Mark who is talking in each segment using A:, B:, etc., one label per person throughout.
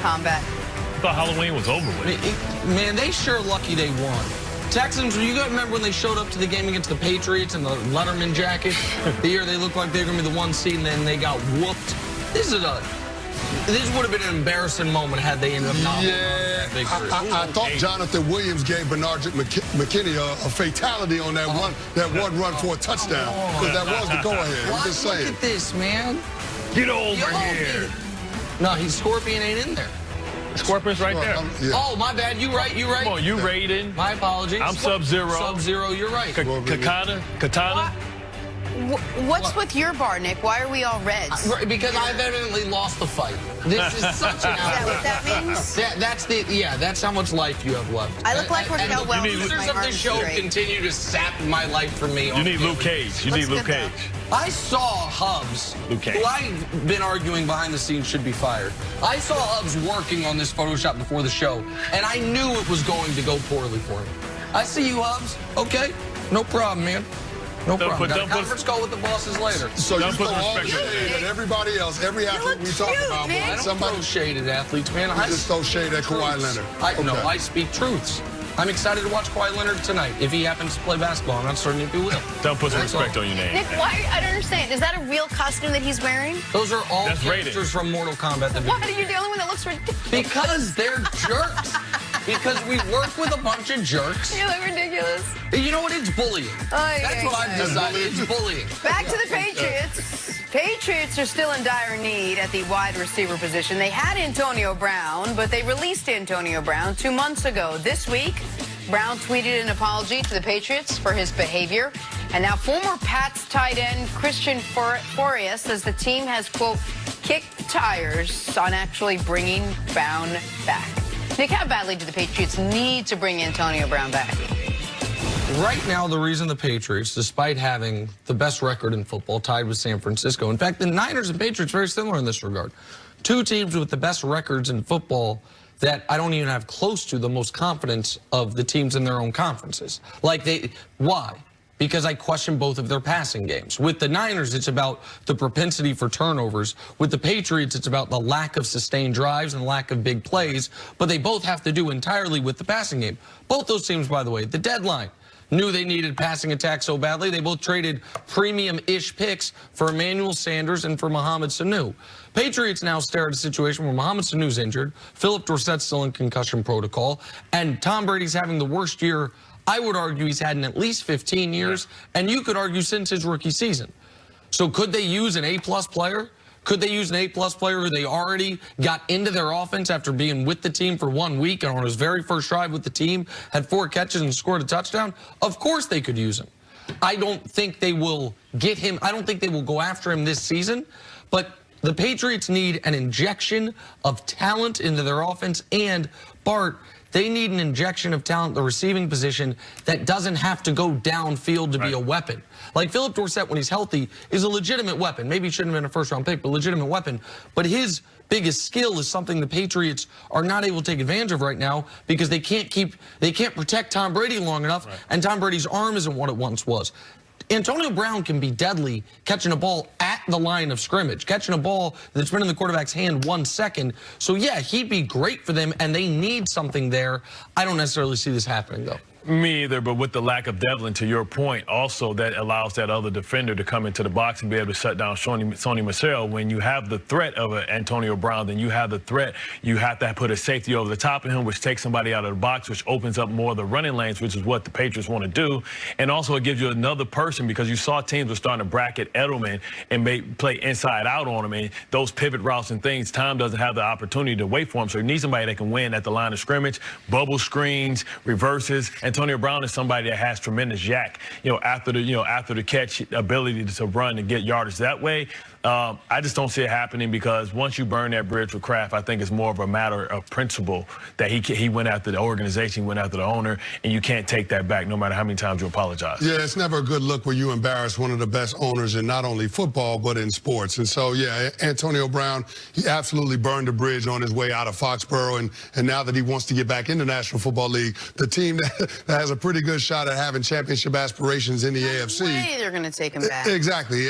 A: Kombat.
B: I thought Halloween was over with.
C: Man, they sure lucky they won. Texans, you got to remember when they showed up to the game against the Patriots in the Letterman jacket? The year they looked like they were going to be the 1 seed, and then they got whooped. This would have been an embarrassing moment had they ended up not winning that victory.
D: I thought Jonathan Williams gave Bernard McKinney a fatality on that one run for a touchdown, because that was the go-ahead. I'm just saying.
C: Look at this, man.
B: Get over here.
C: No, he's Scorpion ain't in there.
B: Scorpion's right there.
D: Yeah.
C: Oh, my bad. You right.
B: Come on, you Raiden.
C: My apologies.
B: I'm Sub-Zero.
C: Sub-Zero, you're right.
B: Katana.
A: What's with your bar, Nick? Why are we all reds?
C: Because I've evidently lost the fight. This is such an
A: Is that what that means?
C: that's how much life you have left.
A: I look like Raquel Welch.
C: The users of this show continue to sap my life from me.
B: You need Luke Cage. You need Luke Cage.
C: I saw Hubs, who I've been arguing behind the scenes should be fired. I saw Hubs working on this Photoshop before the show, and I knew it was going to go poorly for him. I see you, Hubs. Okay, no problem, man. No problem. Got a conference call with the bosses later.
D: So you throw all the shade at everybody else, every athlete we talk about.
C: I don't throw shade at athletes, man.
D: I just throw shade at Kawhi Leonard.
C: No, I speak truths. I'm excited to watch Kawhi Leonard tonight. If he happens to play basketball, I'm not certain if he will.
B: Don't put some respect on your name.
A: Nick, why? I don't understand. Is that a real costume that he's wearing?
C: Those are all characters from Mortal Kombat.
A: Why are you the only one that looks ridiculous?
C: Because they're jerks. Because we work with a bunch of jerks.
A: You look ridiculous.
C: You know what? It's bullying. That's what I've decided. It's bullying.
A: Back to the Patriots. Patriots are still in dire need at the wide receiver position. They had Antonio Brown, but they released Antonio Brown 2 months ago. This week, Brown tweeted an apology to the Patriots for his behavior. And now former Pats tight end Christian Farias says the team has, quote, kicked tires on actually bringing Brown back. Nick, how badly do the Patriots need to bring Antonio Brown back?
C: Right now, the reason the Patriots, despite having the best record in football, tied with San Francisco. In fact, the Niners and Patriots very similar in this regard. Two teams with the best records in football that I don't even have close to the most confidence of the teams in their own conferences. Why? Because I question both of their passing games. With the Niners, it's about the propensity for turnovers. With the Patriots, it's about the lack of sustained drives and lack of big plays. But they both have to do entirely with the passing game. Both those teams, by the way, at the deadline, knew they needed passing attack so badly. They both traded premium-ish picks for Emmanuel Sanders and for Mohamed Sanu. Patriots now stare at a situation where Mohamed Sanu's injured, Philip Dorsett's still in concussion protocol, and Tom Brady's having the worst year I would argue he's had in at least 15 years, and you could argue since his rookie season. So could they use an A-plus player? Could they use an A-plus player who they already got into their offense after being with the team for 1 week and on his very first drive with the team had 4 catches and scored a touchdown? Of course they could use him. I don't think they will get him. I don't think they will go after him this season, but the Patriots need an injection of talent into their offense, and Bart, they need an injection of talent at the receiving position that doesn't have to go downfield to be a weapon. Like Philip Dorsett, when he's healthy, is a legitimate weapon. Maybe he shouldn't have been a first-round pick, but a legitimate weapon. But his biggest skill is something the Patriots are not able to take advantage of right now because they can't protect Tom Brady long enough, and Tom Brady's arm isn't what it once was. Antonio Brown can be deadly catching a ball at the line of scrimmage, catching a ball that's been in the quarterback's hand 1 second. So, yeah, he'd be great for them, and they need something there. I don't necessarily see this happening, though.
B: Me either, but with the lack of Devlin, to your point, also that allows that other defender to come into the box and be able to shut down Sony Michel. When you have the threat of an Antonio Brown, then you have the threat. You have to put a safety over the top of him, which takes somebody out of the box, which opens up more of the running lanes, which is what the Patriots want to do. And also it gives you another person, because you saw teams were starting to bracket Edelman and play inside out on him. And those pivot routes and things, Tom doesn't have the opportunity to wait for him. So he needs somebody that can win at the line of scrimmage, bubble screens, reverses. Antonio Brown is somebody that has tremendous yak, after the catch ability to run and get yardage that way. I just don't see it happening, because once you burn that bridge with Kraft, I think it's more of a matter of principle that he went after the organization, went after the owner, and you can't take that back no matter how many times you apologize.
D: Yeah, it's never a good look when you embarrass one of the best owners in not only football but in sports. And so, yeah, Antonio Brown, he absolutely burned the bridge on his way out of Foxborough, and now that he wants to get back in the National Football League, the team that has a pretty good shot at having championship aspirations in the AFC.
A: They're going to take him back.
D: Exactly.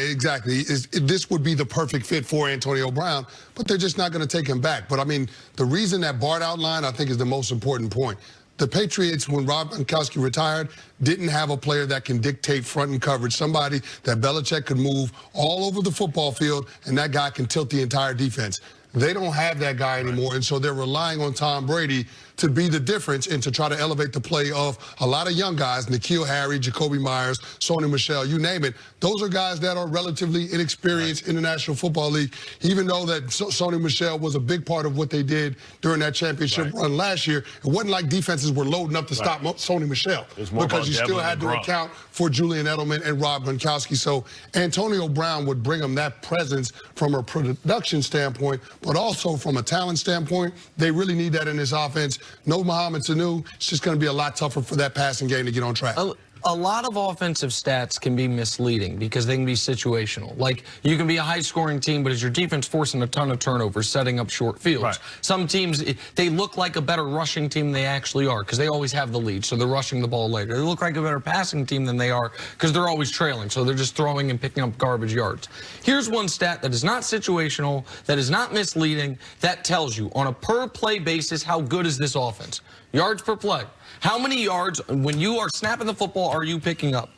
D: This would would be the perfect fit for Antonio Brown, but they're just not going to take him back. But, I mean, the reason that Bart outlined, I think, is the most important point. The Patriots, when Rob Gronkowski retired, didn't have a player that can dictate front and coverage, somebody that Belichick could move all over the football field, and that guy can tilt the entire defense. They don't have that guy anymore, and so they're relying on Tom Brady to be the difference and to try to elevate the play of a lot of young guys, N'Keal Harry, Jacoby Myers, Sony Michel, you name it. Those are guys that are relatively inexperienced in the National Football League, even though that Sony Michel was a big part of what they did during that championship run last year. It wasn't like defenses were loading up to stop Sony Michel because you still had to account for Julian Edelman and Rob Gronkowski. So Antonio Brown would bring them that presence from a production standpoint, but also from a talent standpoint. They really need that in this offense. No Mohamed Sanu. It's just going to be a lot tougher for that passing game to get on track.
C: A lot of offensive stats can be misleading because they can be situational. Like, you can be a high-scoring team, but is your defense forcing a ton of turnovers, setting up short fields? Right. Some teams, they look like a better rushing team than they actually are because they always have the lead, so they're rushing the ball later. They look like a better passing team than they are because they're always trailing, so they're just throwing and picking up garbage yards. Here's one stat that is not situational, that is not misleading, that tells you on a per-play basis how good is this offense. Yards per play. How many yards, when you are snapping the football, are you picking up?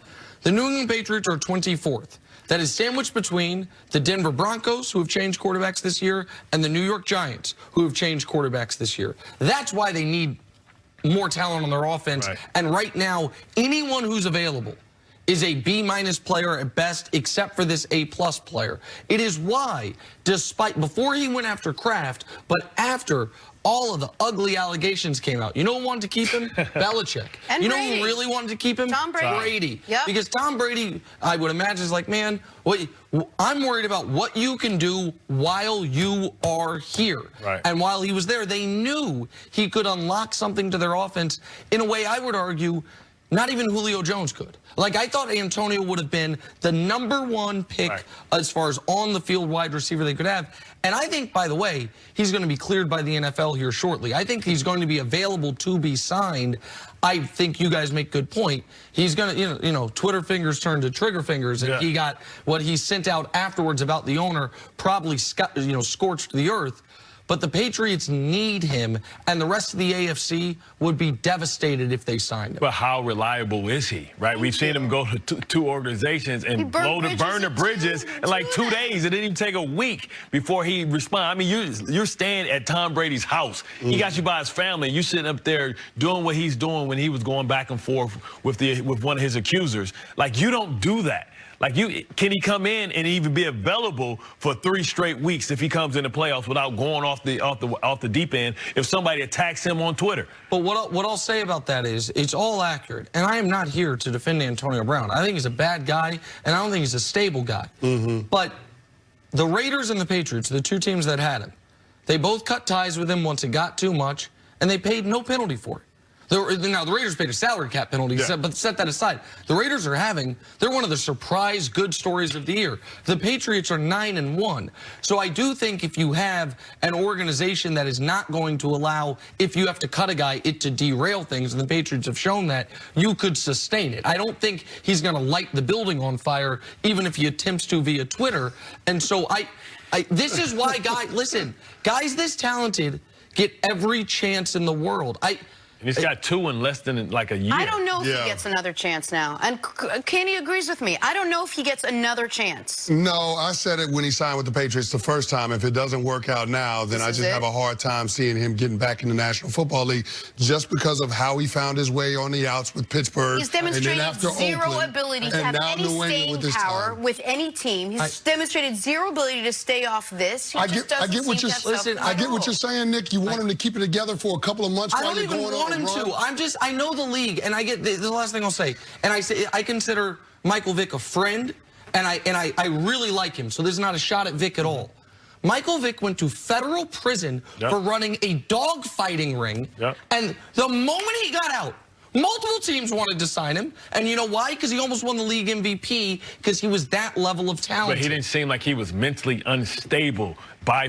C: The New England Patriots are 24th. That is sandwiched between the Denver Broncos, who have changed quarterbacks this year, and the New York Giants, who have changed quarterbacks this year. That's why they need more talent on their offense. Right. And right now, anyone who's available is a B- player at best, except for this A+ player. It is why, despite, before he went after Kraft, but after all of the ugly allegations came out. You know who wanted to keep him? Belichick.
A: And
C: you
A: Brady.
C: know who really wanted to keep him?
A: Tom Brady.
C: Brady.
A: Yep.
C: Because Tom Brady, I would imagine, is like, man, I'm worried about what you can do while you are here.
B: Right.
C: And while he was there, they knew he could unlock something to their offense in a way I would argue not even Julio Jones could. Like, I thought Antonio would have been the #1 pick as far as on-the-field wide receiver they could have. And I think, by the way, he's going to be cleared by the NFL here shortly. I think he's going to be available to be signed. I think you guys make good point. He's going to, you know, Twitter fingers turn to trigger fingers, and he got what he sent out afterwards about the owner probably, scorched the earth. But the Patriots need him, and the rest of the AFC would be devastated if they signed him.
B: But how reliable is he, right? We've seen him go to two organizations and burn the bridges in like 2 days. It didn't even take a week before he responded. I mean, you're staying at Tom Brady's house. He got you by his family. You sitting up there doing what he's doing when he was going back and forth with one of his accusers. Like, you don't do that. Like, can he come in and even be available for 3 straight weeks if he comes in the playoffs without going off the deep end if somebody attacks him on Twitter?
C: But what I'll say about that is it's all accurate, and I am not here to defend Antonio Brown. I think he's a bad guy, and I don't think he's a stable guy. But the Raiders and the Patriots, the two teams that had him, they both cut ties with him once it got too much, and they paid no penalty for it. Now, the Raiders paid a salary cap penalty, but set that aside. The Raiders they're one of the surprise good stories of the year. The Patriots are 9-1. So I do think if you have an organization that is not going to allow, if you have to cut a guy, it to derail things, and the Patriots have shown that, you could sustain it. I don't think he's going to light the building on fire, even if he attempts to via Twitter. And so this is why, guys this talented get every chance in the world.
B: And he's got 2 in less than like a year.
A: I don't know if he gets another chance now. And Kenny agrees with me. I don't know if he gets another chance.
D: No, I said it when he signed with the Patriots the first time. If it doesn't work out now, then I just have a hard time seeing him getting back in the National Football League just because of how he found his way on the outs with Pittsburgh.
A: He's demonstrated zero ability to have any staying power with any team. He's demonstrated zero ability to stay off this.
D: I get what you're saying, Nick. You want him to keep it together for a couple of months while you're going on.
C: I know the league, and I get this is the last thing I'll say. And I consider Michael Vick a friend, and I really like him. So this is not a shot at Vick at all. Michael Vick went to federal prison for running a dog fighting ring, and the moment he got out, multiple teams wanted to sign him. And you know why? Because he almost won the league MVP because he was that level of talent.
B: But he didn't seem like he was mentally unstable by